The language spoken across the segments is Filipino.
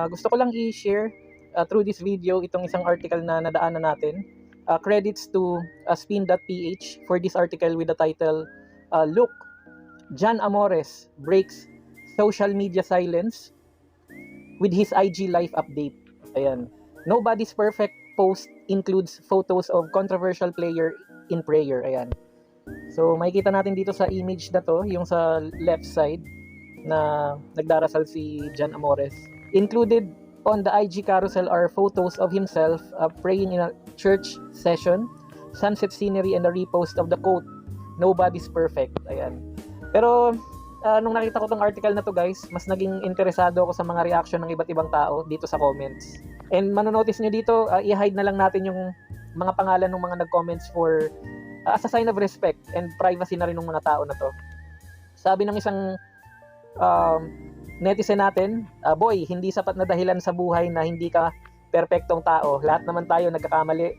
Gusto ko lang i-share through this video itong isang article na nadaanan natin. Credits to spin.ph for this article with the title, Look, Jan Amores breaks social media silence with his IG live update. Ayan. Nobody's perfect post includes photos of controversial player in prayer. Ayan. So makikita natin dito sa image na to, yung sa left side na nagdarasal si Jan Amores. Included on the IG carousel are photos of himself praying in a church session, sunset scenery, and a repost of the quote, "Nobody's perfect." Ayan. Pero nung nakita ko tong article na to guys, mas naging interesado ako sa mga reaction ng iba't ibang tao dito sa comments. And manonotice nyo dito, i-hide na lang natin yung mga pangalan ng mga nag-comments for as a sign of respect and privacy na rin ng mga tao na to. Sabi ng isang netizen natin, boy, hindi sapat na dahilan sa buhay na hindi ka perpektong tao. Lahat naman tayo nagkakamali.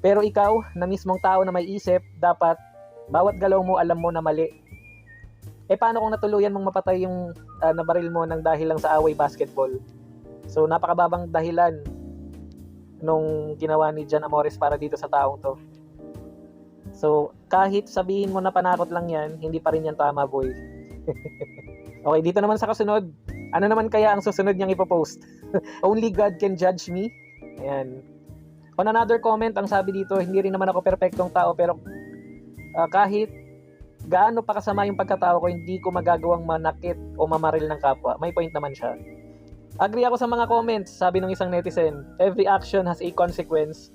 Pero ikaw, na mismong tao na may isip, dapat bawat galaw mo alam mo na mali. Paano kung natuluyan mong mapatay yung nabaril mo ng dahil lang sa away basketball? So napakababang dahilan nung ginawa ni Jan Amores para dito sa taong to. So kahit sabihin mo na panakot lang yan, hindi pa rin yan tama, boy. Okay, dito naman sa kasunod, ano naman kaya ang susunod niyang ipopost? Only God can judge me. Ayan. On another comment, ang sabi dito, hindi rin naman ako perfectong tao, pero kahit gaano pa kasama yung pagkatao ko, hindi ko magagawang manakit o mamaril ng kapwa. May point naman siya. Agree ako sa mga comments, sabi ng isang netizen, every action has a consequence,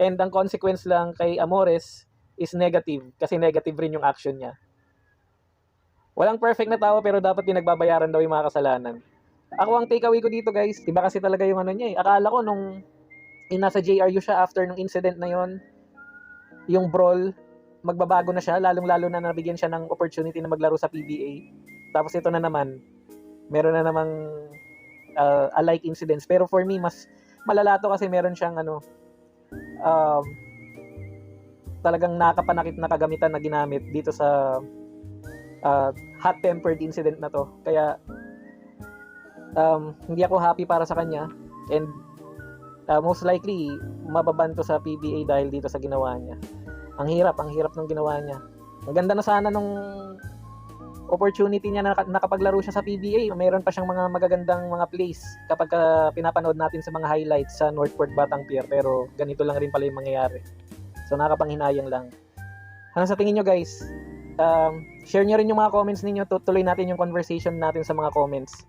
and ang consequence lang kay Amores is negative, kasi negative rin yung action niya. Walang perfect na tao, pero dapat pinagbabayaran daw yung mga kasalanan. Ako, ang takeaway ko dito guys, iba kasi talaga yung ano niya eh. Akala ko nung nasa JRU siya after nung incident na yon, yung brawl, magbabago na siya, lalong-lalo na nabigyan siya ng opportunity na maglaro sa PBA. Tapos ito na naman, meron na namang alike incidents. Pero for me, mas malala to kasi meron siyang talagang nakapanakit na kagamitan na ginamit dito sa hot-tempered incident na to. Kaya hindi ako happy para sa kanya, and most likely mababanto sa PBA dahil dito sa ginawa niya. Ang hirap ng ginawa niya. Ang ganda na sana nung opportunity niya na nakapaglaro siya sa PBA. Mayroon pa siyang mga magagandang mga plays kapag pinapanood natin sa mga highlights sa Northport Batang Pier, pero ganito lang rin pala yung mangyayari. So nakapanghinayang lang. Ano sa tingin nyo guys? Share nyo rin yung mga comments ninyo. Tutuloy natin yung conversation natin sa mga comments.